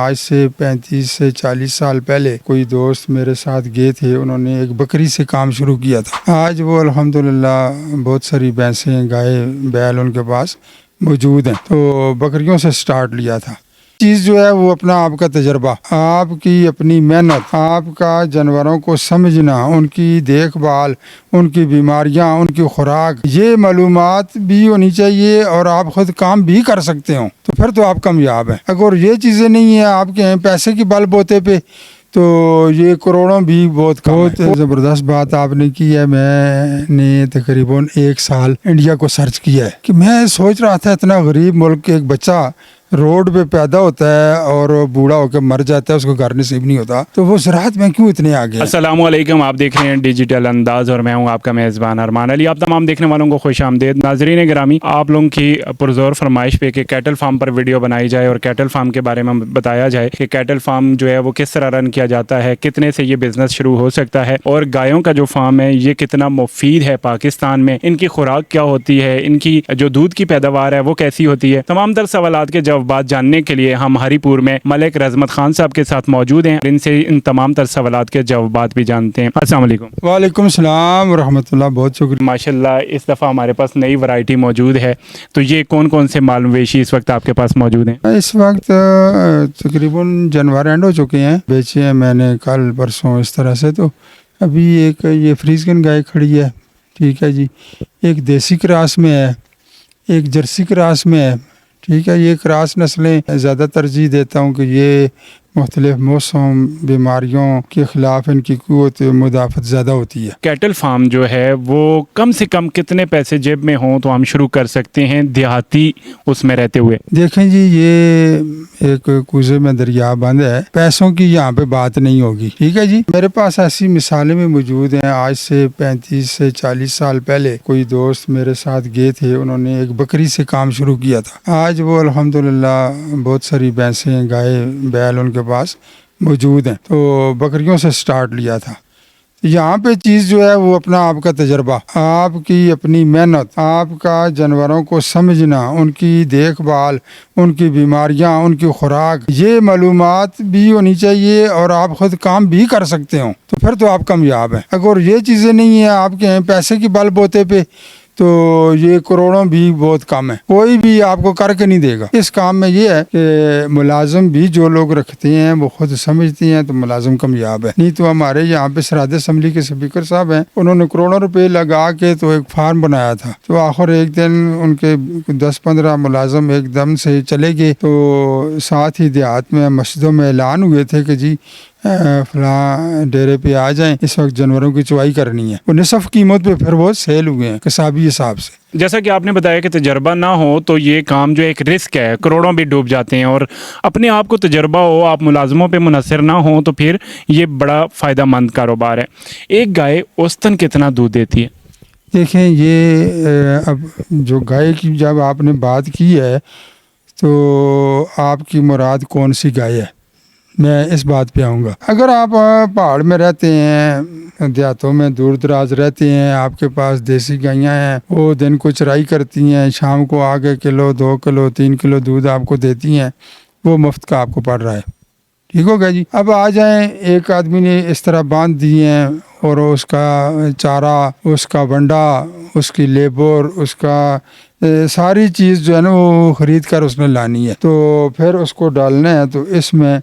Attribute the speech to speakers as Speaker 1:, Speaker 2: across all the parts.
Speaker 1: آج سے 35 سے 40 سال پہلے کوئی دوست میرے ساتھ گئے تھے، انہوں نے ایک بکری سے کام شروع کیا تھا۔ آج وہ الحمدللہ بہت ساری بھینسیں، گائے، بیل ان کے پاس موجود ہیں، تو بکریوں سے سٹارٹ لیا تھا۔ چیز جو ہے وہ اپنا آپ کا تجربہ، آپ کی اپنی محنت، آپ کا جانوروں کو سمجھنا، ان کی دیکھ بھال، ان کی بیماریاں، ان کی خوراک، یہ معلومات بھی ہونی چاہیے اور آپ خود کام بھی کر سکتے ہوں، تو پھر تو آپ کامیاب ہیں۔ اگر یہ چیزیں نہیں ہیں آپ کے پیسے کی بل بوتے پہ، تو یہ کروڑوں بھی بہت زبردست بات آپ نے کی ہے۔ میں نے تقریباً 1 سال انڈیا کو سرچ کیا ہے کہ میں سوچ رہا تھا اتنا غریب ملک ایک بچہ روڈ پہ پیدا ہوتا ہے اور بوڑھا ہو کے مر جاتا ہے، اس کو گھر نصیب نہیں ہوتا، تو وہ زراعت میں کیوں اتنے آگے ہیں؟
Speaker 2: السلام علیکم، آپ دیکھ رہے ہیں ڈیجیٹل انداز اور میں ہوں آپ کا میزبان ارمان علی۔ آپ تمام دیکھنے والوں کو خوش آمدید۔ ناظرین گرامی، آپ لوگوں کی پرزور فرمائش پہ کہ کیٹل فارم پر ویڈیو بنائی جائے اور کیٹل فارم کے بارے میں بتایا جائے کہ کیٹل فارم جو ہے وہ کس طرح رن کیا جاتا ہے، کتنے سے یہ بزنس شروع ہو سکتا ہے، اور گایوں کا جو فارم ہے یہ کتنا مفید ہے پاکستان میں، ان کی خوراک کیا ہوتی ہے، ان کی جو دودھ کی پیداوار ہے وہ کیسی ہوتی ہے، تمام تر سوالات کے جوابات جاننے کے لیے ہم ہری پور میں ملک رحمت خان صاحب کے ساتھ موجود ہیں، ان سے ان تمام تر سوالات کے جوابات بھی جانتے ہیں۔ السلام علیکم۔
Speaker 1: وعلیکم السلام ورحمۃ اللہ، بہت شکریہ۔
Speaker 2: ماشاءاللہ اس دفعہ ہمارے پاس نئی ورائٹی موجود ہے، تو یہ کون کون سے مال مویشی اس وقت آپ کے پاس موجود ہیں؟
Speaker 1: اس وقت تقریباً جانور اینڈ ہو چکے ہیں، بیچے ہیں میں نے کل پرسوں اس طرح سے۔ تو ابھی ایک یہ فریزگن گائے کھڑی ہے، ٹھیک ہے جی، ایک دیسی کراس میں ہے، ایک جرسی کراس میں ہے، ٹھیک ہے۔ یہ کراس نسلیں زیادہ ترجیح دیتا ہوں کہ یہ مختلف موسم، بیماریوں کے خلاف ان کی قوت مدافعت زیادہ ہوتی ہے۔
Speaker 2: کیٹل فارم جو ہے وہ کم سے کم کتنے پیسے جیب میں ہوں تو ہم شروع کر سکتے ہیں دیہاتی اس میں رہتے ہوئے؟
Speaker 1: دیکھیں جی، یہ ایک کوزے میں دریا بند ہے، پیسوں کی یہاں پہ بات نہیں ہوگی، ٹھیک ہے جی۔ میرے پاس ایسی مثالیں بھی موجود ہیں۔ آج سے 35 سے 40 سال پہلے کوئی دوست میرے ساتھ گئے تھے، انہوں نے ایک بکری سے کام شروع کیا تھا۔ آج وہ الحمدللہ بہت ساری بھینسیں، گائے، بیل ان کے پاس موجود ہیں، تو بکریوں سے سٹارٹ لیا تھا۔ یہاں پہ چیز جو ہے وہ اپنا آپ کا تجربہ، آپ کی اپنی محنت، آپ کا جانوروں کو سمجھنا، ان کی دیکھ بھال، ان کی بیماریاں، ان کی خوراک، یہ معلومات بھی ہونی چاہیے اور آپ خود کام بھی کر سکتے ہوں، تو پھر تو آپ کامیاب ہیں۔ اگر یہ چیزیں نہیں ہیں آپ کے پیسے کی بل بوتے پہ، تو یہ کروڑوں بھی بہت کم ہے، کوئی بھی آپ کو کر کے نہیں دے گا۔ اس کام میں یہ ہے کہ ملازم بھی جو لوگ رکھتے ہیں وہ خود سمجھتے ہیں تو ملازم کامیاب ہے۔ نہیں تو ہمارے یہاں پہ سرحد اسمبلی کے اسپیکر صاحب ہیں، انہوں نے کروڑوں روپے لگا کے تو ایک فارم بنایا تھا، تو آخر ایک دن ان کے 10-15 ملازم ایک دم سے چلے گئے، تو ساتھ ہی دیہات میں مسجدوں میں اعلان ہوئے تھے کہ جی فلاں ڈیرے پہ آ جائیں، اس وقت جانوروں کی چوائی کرنی ہے۔ وہ نصف قیمت پہ پھر وہ سیل ہوئے ہیں قصابی حساب سے۔
Speaker 2: جیسا کہ آپ نے بتایا کہ تجربہ نہ ہو تو یہ کام جو ایک رسک ہے، کروڑوں بھی ڈوب جاتے ہیں، اور اپنے آپ کو تجربہ ہو، آپ ملازموں پہ منحصر نہ ہوں تو پھر یہ بڑا فائدہ مند کاروبار ہے۔ ایک گائے اوسطاً کتنا دودھ دیتی ہے؟
Speaker 1: دیکھیں یہ اب جو گائے کی جب آپ نے بات کی ہے تو آپ کی مراد کون سی گائے ہے، میں اس بات پہ آؤں گا۔ اگر آپ پہاڑ میں رہتے ہیں، دیہاتوں میں دور دراز رہتے ہیں، آپ کے پاس دیسی گائیاں ہیں، وہ دن کو چرائی کرتی ہیں، شام کو آگے کلو 2 کلو 3 کلو دودھ آپ کو دیتی ہیں، وہ مفت کا آپ کو پڑ رہا ہے، ٹھیک ہو گیا جی۔ اب آ جائیں، ایک آدمی نے اس طرح باندھ دی ہیں اور اس کا چارہ، اس کا ونڈا، اس کی لیبر، اس کا ساری چیز جو ہے نا وہ خرید کر اس نے لانی ہے، تو پھر اس کو ڈالنا ہے۔ تو اس میں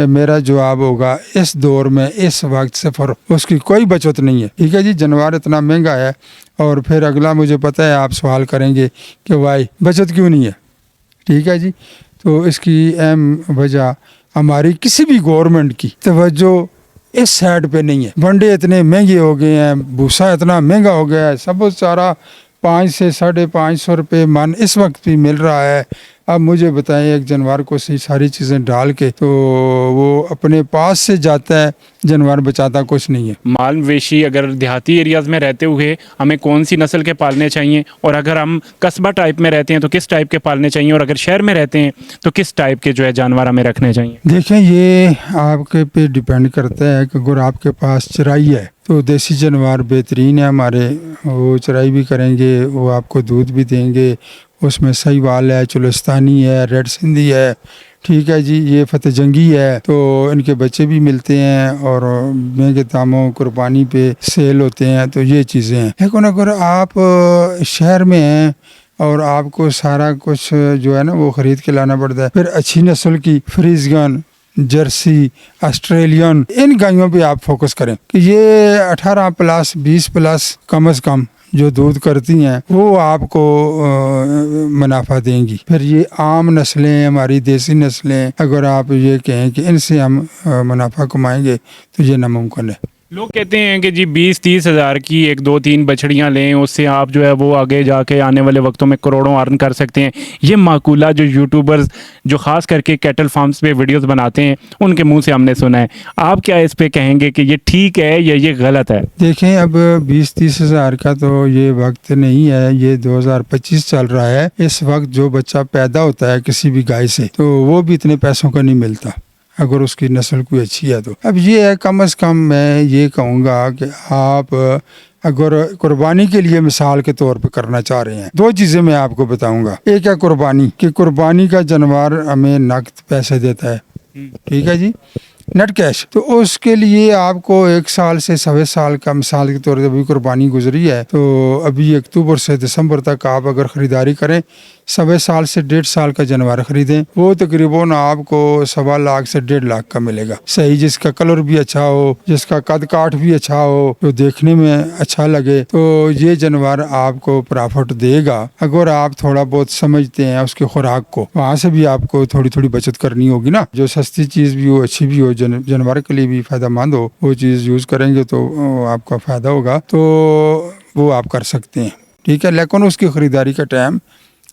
Speaker 1: میرا جواب ہوگا اس دور میں اس وقت صفر، اس کی کوئی بچت نہیں ہے، ٹھیک ہے جی۔ جانور اتنا مہنگا ہے، اور پھر اگلا مجھے پتہ ہے آپ سوال کریں گے کہ وائی بچت کیوں نہیں ہے، ٹھیک ہے جی۔ تو اس کی اہم وجہ ہماری کسی بھی گورنمنٹ کی توجہ اس سائڈ پہ نہیں ہے۔ ونڈے اتنے مہنگے ہو گئے ہیں، بھوسا اتنا مہنگا ہو گیا ہے، سبز چارہ 500 سے 550 روپے من اس وقت بھی مل رہا ہے۔ اب مجھے بتائیں، ایک جانور کو ساری چیزیں ڈال کے تو وہ اپنے پاس سے جاتا ہے، جانور بچاتا کچھ نہیں ہے۔
Speaker 2: مال مویشی اگر دیہاتی ایریاز میں رہتے ہوئے ہمیں کون سی نسل کے پالنے چاہیے، اور اگر ہم قصبہ ٹائپ میں رہتے ہیں تو کس ٹائپ کے پالنے چاہیے، اور اگر شہر میں رہتے ہیں تو کس ٹائپ کے جو ہے جانور ہمیں رکھنے چاہیے؟
Speaker 1: دیکھیں یہ آپ کے پہ ڈیپینڈ کرتا ہے کہ اگر آپ کے پاس چرائی ہے تو دیسی جانور بہترین ہے ہمارے، وہ چرائی بھی کریں گے، وہ آپ کو دودھ بھی دیں گے۔ اس میں سہیوال ہے، چولستانی ہے، ریڈ سندھی ہے، ٹھیک ہے جی، یہ فتح جنگی ہے تو ان کے بچے بھی ملتے ہیں اور مہنگے داموں قربانی پہ سیل ہوتے ہیں، تو یہ چیزیں ہیں۔ لیکن اگر آپ شہر میں ہیں اور آپ کو سارا کچھ جو ہے نا وہ خرید کے لانا پڑتا ہے، پھر اچھی نسل کی فریزگن، جرسی، آسٹریلین، ان گائیوں پہ آپ فوکس کریں کہ یہ 18+ 20+ کم از کم جو دودھ کرتی ہیں وہ آپ کو منافع دیں گی۔ پھر یہ عام نسلیں، ہماری دیسی نسلیں، اگر آپ یہ کہیں کہ ان سے ہم منافع کمائیں گے تو یہ ناممکن ہے۔
Speaker 2: لوگ کہتے ہیں کہ جی 20-30 ہزار کی 1-2-3 بچڑیاں لیں، اس سے آپ جو ہے وہ آگے جا کے آنے والے وقتوں میں کروڑوں ارن کر سکتے ہیں۔ یہ معقولہ جو یوٹیوبرز جو خاص کر کے کیٹل فارمز پہ ویڈیوز بناتے ہیں ان کے منہ سے ہم نے سنا ہے، آپ کیا اس پہ کہیں گے کہ یہ ٹھیک ہے یا یہ غلط ہے؟
Speaker 1: دیکھیں، اب 20-30 ہزار کا تو یہ وقت نہیں ہے، یہ 2025 چل رہا ہے۔ اس وقت جو بچہ پیدا ہوتا ہے کسی بھی گائے سے تو وہ بھی اتنے پیسوں کا نہیں ملتا اگر اس کی نسل کوئی اچھی ہے تو۔ اب یہ ہے، کم از کم میں یہ کہوں گا کہ آپ اگر قربانی کے لیے مثال کے طور پہ کرنا چاہ رہے ہیں، 2 چیزیں میں آپ کو بتاؤں گا۔ ایک ہے قربانی، کہ قربانی کا جانور ہمیں نقد پیسے دیتا ہے، ٹھیک ہے جی، نیٹ کیش، تو اس کے لیے آپ کو 1 سال سے 1.25 سال کا، مثال کے طور پہ ابھی قربانی گزری ہے تو ابھی اکتوبر سے دسمبر تک آپ اگر خریداری کریں، 1.25 سال سے 1.5 سال کا جانور خریدیں، وہ تقریباً آپ کو 1.25 لاکھ سے 1.5 لاکھ کا ملے گا، صحیح، جس کا کلر بھی اچھا ہو، جس کا قد کاٹ بھی اچھا ہو، جو دیکھنے میں اچھا لگے، تو یہ جانور آپ کو پرافٹ دے گا۔ اگر آپ تھوڑا بہت سمجھتے ہیں اس کی خوراک کو، وہاں سے بھی آپ کو تھوڑی تھوڑی بچت کرنی ہوگی نا، جو سستی چیز بھی ہو، اچھی بھی ہو، جانور کے لیے بھی فائدہ مند ہو، وہ چیز یوز کریں گے تو آپ کا فائدہ ہوگا، تو وہ آپ کر سکتے ہیں، ٹھیک ہے۔ لیکن اس کی خریداری کا ٹائم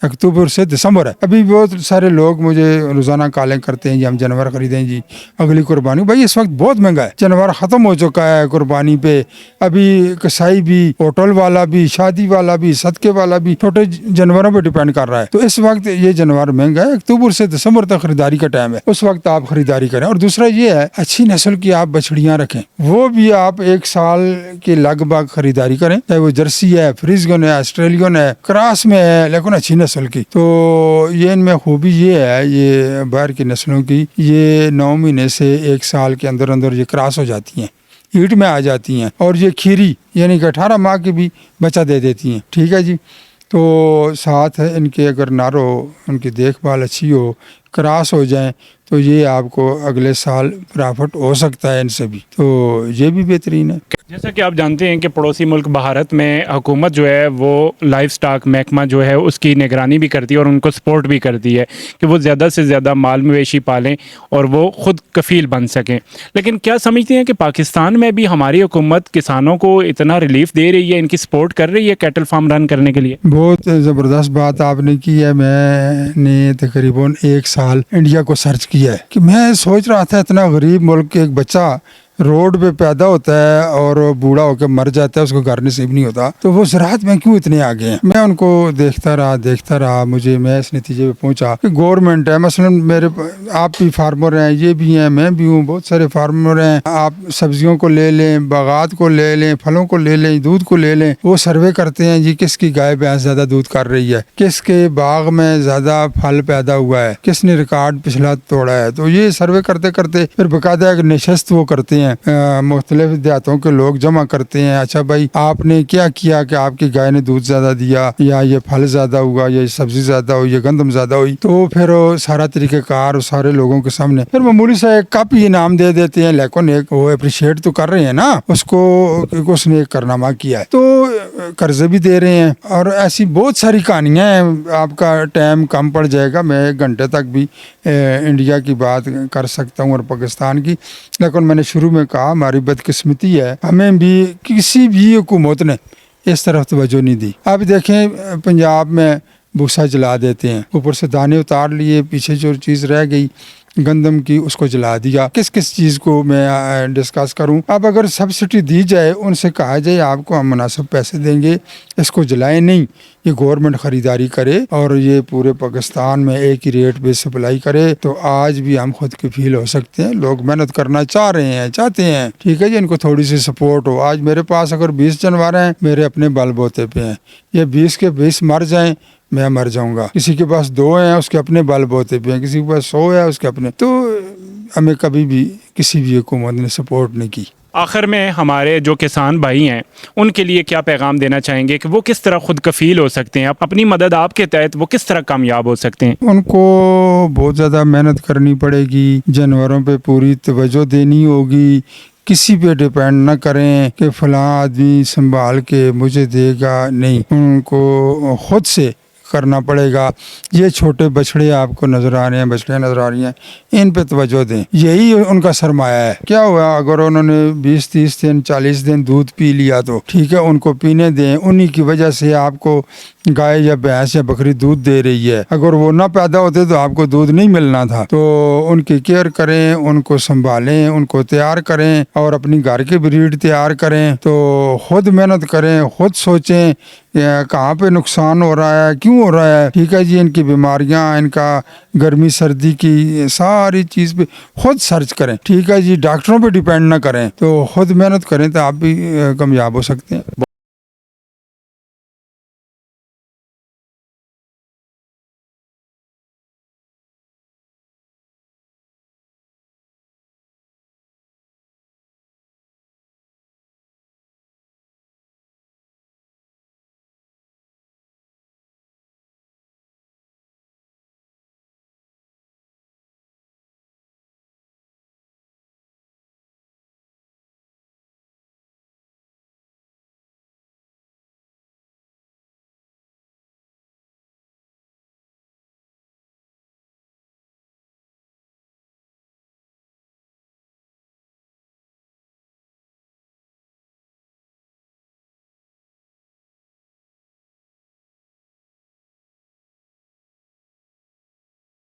Speaker 1: اکتوبر سے دسمبر ہے۔ ابھی بہت سارے لوگ مجھے روزانہ کالیں کرتے ہیں جی ہم جانور خریدیں جی اگلی قربانی۔ بھائی اس وقت بہت مہنگا ہے، جانور ختم ہو چکا ہے قربانی پہ، ابھی کسائی بھی، ہوٹل والا بھی، شادی والا بھی، صدقے والا بھی چھوٹے جانوروں پہ ڈیپینڈ کر رہا ہے، تو اس وقت یہ جانور مہنگا ہے۔ اکتوبر سے دسمبر تک خریداری کا ٹائم ہے، اس وقت آپ خریداری کریں۔ اور دوسرا یہ ہے، اچھی نسل کی آپ بچڑیاں رکھیں، وہ بھی آپ 1 سال کے لگ بھگ خریداری کریں، چاہے وہ جرسی ہے، فریزگن ہے، آسٹریلین ہے، کراس میں ہے، لیکن اچھی نسل کی۔ تو یہ ان میں خوبی یہ ہے، یہ باہر کی نسلوں کی، یہ 9 مہینے سے 1 سال کے اندر اندر یہ کراس ہو جاتی ہیں، ہیٹ میں آ جاتی ہیں، اور یہ کھیری یعنی کہ 18 ماہ کی بھی بچہ دے دیتی ہیں، ٹھیک ہے جی۔ تو ساتھ ان کے اگر نر ہو، ان کی دیکھ بھال اچھی ہو، کراس ہو جائیں، تو یہ آپ کو اگلے سال پرافٹ ہو سکتا ہے ان سے بھی، تو یہ بھی بہترین ہے۔
Speaker 2: جیسا کہ آپ جانتے ہیں کہ پڑوسی ملک بھارت میں حکومت جو ہے وہ لائف سٹاک محکمہ جو ہے اس کی نگرانی بھی کرتی ہے اور ان کو سپورٹ بھی کرتی ہے کہ وہ زیادہ سے زیادہ مال مویشی پالیں اور وہ خود کفیل بن سکیں۔ لیکن کیا سمجھتے ہیں کہ پاکستان میں بھی ہماری حکومت کسانوں کو اتنا ریلیف دے رہی ہے، ان کی سپورٹ کر رہی ہے کیٹل فارم رن کرنے کے لیے؟
Speaker 1: بہت زبردست بات آپ نے کی ہے۔ میں نے تقریباً 1 سال انڈیا کو سرچ کیا ہے کہ میں سوچ رہا تھا اتنا غریب ملک کے ایک بچہ روڈ پہ پیدا ہوتا ہے اور بوڑھا ہو کے مر جاتا ہے، اس کو گھر نصیب نہیں ہوتا، تو وہ زراعت میں کیوں اتنے آگے ہیں؟ میں ان کو دیکھتا رہا، میں اس نتیجے پہ پہنچا کہ گورنمنٹ ہے، مثلا آپ بھی فارمر ہیں، یہ بھی ہیں، میں بھی ہوں، بہت سارے فارمر ہیں، آپ سبزیوں کو لے لیں، باغات کو لے لیں، پھلوں کو لے لیں، دودھ کو لے لیں، وہ سروے کرتے ہیں جی کس کی گائے بھینس زیادہ دودھ کر رہی ہے، کس کے باغ میں زیادہ پھل پیدا ہوا ہے، کس نے ریکارڈ پچھلا توڑا ہے، تو یہ سروے کرتے کرتے پھر باقاعدہ ایک نشست وہ کرتے ہیں، مختلف دیہاتوں کے لوگ جمع کرتے ہیں، اچھا بھائی آپ نے کیا کیا کہ آپ کی گائے نے دودھ زیادہ دیا، یا یہ پھل زیادہ ہوا، یا یہ سبزی زیادہ ہوئی، یا گندم زیادہ ہوئی، تو پھر سارا طریقہ کار سارے لوگوں کے سامنے پھر معمولی سا ایک کپ انعام دے دیتے ہیں، لیکن ایک وہ اپریشیٹ تو کر رہے ہیں نا اس کو کہ اس نے ایک کارنامہ کیا ہے، تو قرضے بھی دے رہے ہیں، اور ایسی بہت ساری کہانیاں ہیں۔ آپ کا ٹائم کم پڑ جائے گا، میں 1 گھنٹے تک بھی انڈیا کی بات کر سکتا ہوں اور پاکستان کی، لیکن میں نے شروع میں کہا ہماری بدقسمتی ہے، ہمیں بھی کسی بھی حکومت نے اس طرف توجہ نہیں دی۔ اب دیکھیں پنجاب میں بھوسا جلا دیتے ہیں، اوپر سے دانے اتار لیے، پیچھے جو چیز رہ گئی گندم کی اس کو جلا دیا۔ کس چیز کو میں ڈسکس کروں؟ اب اگر سبسڈی دی جائے، ان سے کہا جائے آپ کو ہم مناسب پیسے دیں گے، اس کو جلائیں نہیں، یہ گورنمنٹ خریداری کرے اور یہ پورے پاکستان میں ایک ہی ریٹ پہ سپلائی کرے، تو آج بھی ہم خود کفیل ہو سکتے ہیں۔ لوگ محنت کرنا چاہتے ہیں، ٹھیک ہے جی، ان کو تھوڑی سی سپورٹ ہو۔ آج میرے پاس اگر 20 جانور ہیں، میرے اپنے بل بوتے پہ ہیں، یہ 20 کے 20 مر جائیں، میں مر جاؤں گا. کسی کے پاس 2 ہیں اس کے اپنے بال بوتے پہ ہیں, کسی کے پاس 100 ہے اس کے اپنے. تو ہمیں کبھی بھی کسی بھی حکومت نے سپورٹ نہیں کی.
Speaker 2: آخر میں ہمارے جو کسان بھائی ہیں ان کے لیے کیا پیغام دینا چاہیں گے کہ وہ کس طرح خود کفیل ہو سکتے ہیں, اپنی مدد آپ کے تحت وہ کس طرح کامیاب ہو سکتے ہیں؟
Speaker 1: ان کو بہت زیادہ محنت کرنی پڑے گی, جانوروں پہ پوری توجہ دینی ہوگی, کسی پہ ڈیپینڈ نہ کریں کہ فلاں آدمی سنبھال کے مجھے دے گا, نہیں, ان کو خود سے کرنا پڑے گا. یہ چھوٹے بچڑے آپ کو نظر آ رہے ہیں, بچڑیاں نظر آ رہی ہیں, ان پہ توجہ دیں, یہی ان کا سرمایہ ہے. کیا ہوا اگر انہوں نے 20-30 دن 40 دن دودھ پی لیا تو ٹھیک ہے, ان کو پینے دیں. انہی کی وجہ سے آپ کو گائے یا بھینس یا بکری دودھ دے رہی ہے. اگر وہ نہ پیدا ہوتے تو آپ کو دودھ نہیں ملنا تھا. تو ان کی کیئر کریں, ان کو سنبھالیں, ان کو تیار کریں اور اپنی گھر کی بریڈ تیار کریں. تو خود محنت کریں, خود سوچیں کہاں پہ نقصان ہو رہا ہے, کیوں ہو رہا ہے. ٹھیک ہے جی, ان کی بیماریاں, ان کا گرمی سردی کی ساری چیز پہ خود سرچ کریں. ٹھیک ہے جی, ڈاکٹروں پہ ڈیپینڈ نہ کریں, تو خود محنت کریں تو آپ بھی کامیاب ہو سکتے ہیں.